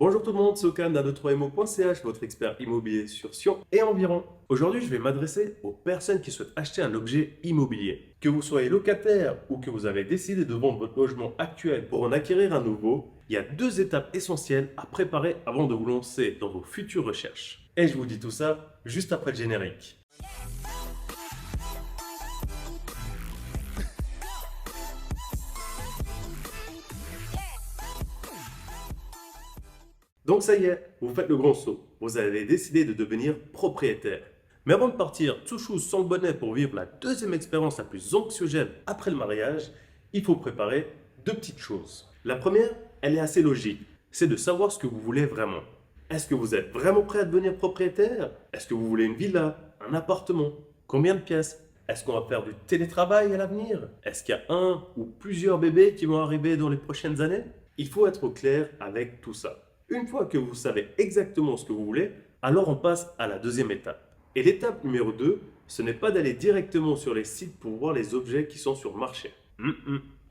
Bonjour tout le monde, c'est Okan d'A23mo.ch, votre expert immobilier sur Sion et environ. Aujourd'hui, je vais m'adresser aux personnes qui souhaitent acheter un objet immobilier. Que vous soyez locataire ou que vous avez décidé de vendre votre logement actuel pour en acquérir un nouveau, il y a deux étapes essentielles à préparer avant de vous lancer dans vos futures recherches. Et je vous dis tout ça juste après le générique. Donc ça y est, vous faites le grand saut. Vous avez décidé de devenir propriétaire. Mais avant de partir tout chou sans le bonnet pour vivre la deuxième expérience la plus anxiogène après le mariage, il faut préparer deux petites choses. La première, elle est assez logique. C'est de savoir ce que vous voulez vraiment. Est-ce que vous êtes vraiment prêt à devenir propriétaire? Est-ce que vous voulez une villa, un appartement? Combien de pièces? Est-ce qu'on va faire du télétravail à l'avenir? Est-ce qu'il y a un ou plusieurs bébés qui vont arriver dans les prochaines années? Il faut être au clair avec tout ça. Une fois que vous savez exactement ce que vous voulez, alors on passe à la deuxième étape. Et l'étape numéro 2, ce n'est pas d'aller directement sur les sites pour voir les objets qui sont sur le marché.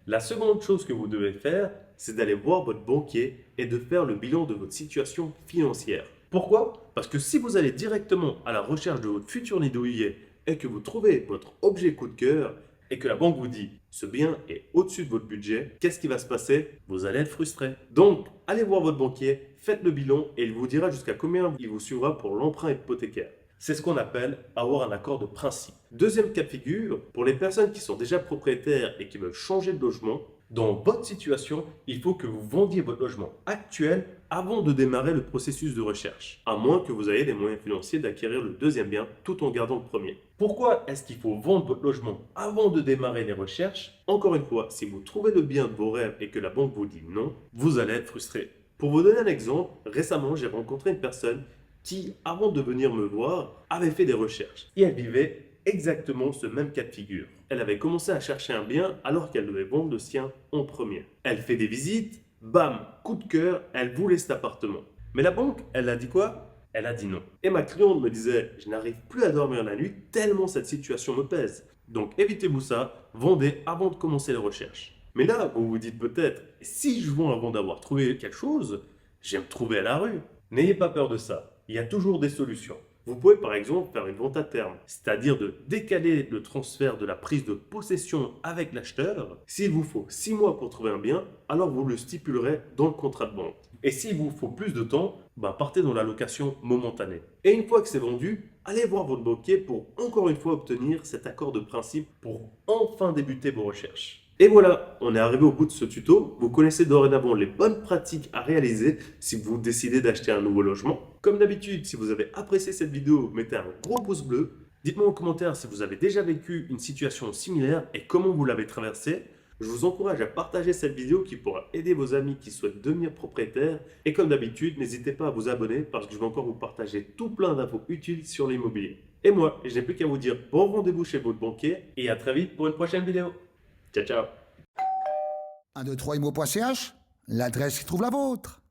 La seconde chose que vous devez faire, c'est d'aller voir votre banquier et de faire le bilan de votre situation financière. Pourquoi? Parce que si vous allez directement à la recherche de votre futur nid douillet et que vous trouvez votre objet coup de cœur et que la banque vous dit ce bien est au-dessus de votre budget, qu'est-ce qui va se passer? Vous allez être frustré. Donc, allez voir votre banquier, faites le bilan et il vous dira jusqu'à combien il vous suivra pour l'emprunt hypothécaire. C'est ce qu'on appelle avoir un accord de principe. Deuxième cas de figure, pour les personnes qui sont déjà propriétaires et qui veulent changer de logement, dans votre situation, il faut que vous vendiez votre logement actuel avant de démarrer le processus de recherche, à moins que vous ayez les moyens financiers d'acquérir le deuxième bien tout en gardant le premier. Pourquoi est-ce qu'il faut vendre votre logement avant de démarrer les recherches? Encore une fois, si vous trouvez le bien de vos rêves et que la banque vous dit non, vous allez être frustré. Pour vous donner un exemple, récemment, j'ai rencontré une personne qui, avant de venir me voir, avait fait des recherches et elle vivait exactement ce même cas de figure. Elle avait commencé à chercher un bien alors qu'elle devait vendre le sien en premier. Elle fait des visites, bam, coup de cœur, elle voulait cet appartement. Mais la banque, elle a dit quoi? Elle a dit non. Et ma cliente me disait, je n'arrive plus à dormir la nuit tellement cette situation me pèse. Donc évitez-vous ça, vendez avant de commencer les recherches. Mais là, vous vous dites peut-être, si je vends avant d'avoir trouvé quelque chose, je vais me trouver à la rue. N'ayez pas peur de ça, il y a toujours des solutions. Vous pouvez par exemple faire une vente à terme, c'est-à-dire de décaler le transfert de la prise de possession avec l'acheteur. S'il vous faut 6 mois pour trouver un bien, alors vous le stipulerez dans le contrat de vente. Et s'il vous faut plus de temps, partez dans la location momentanée. Et une fois que c'est vendu, allez voir votre banquier pour encore une fois obtenir cet accord de principe pour enfin débuter vos recherches. Et voilà, on est arrivé au bout de ce tuto. Vous connaissez dorénavant les bonnes pratiques à réaliser si vous décidez d'acheter un nouveau logement. Comme d'habitude, si vous avez apprécié cette vidéo, mettez un gros pouce bleu. Dites-moi en commentaire si vous avez déjà vécu une situation similaire et comment vous l'avez traversée. Je vous encourage à partager cette vidéo qui pourra aider vos amis qui souhaitent devenir propriétaires. Et comme d'habitude, n'hésitez pas à vous abonner parce que je vais encore vous partager tout plein d'infos utiles sur l'immobilier. Et moi, je n'ai plus qu'à vous dire bon rendez-vous chez votre banquier et à très vite pour une prochaine vidéo. Ciao, ciao. 123imo.ch, l'adresse qui trouve la vôtre.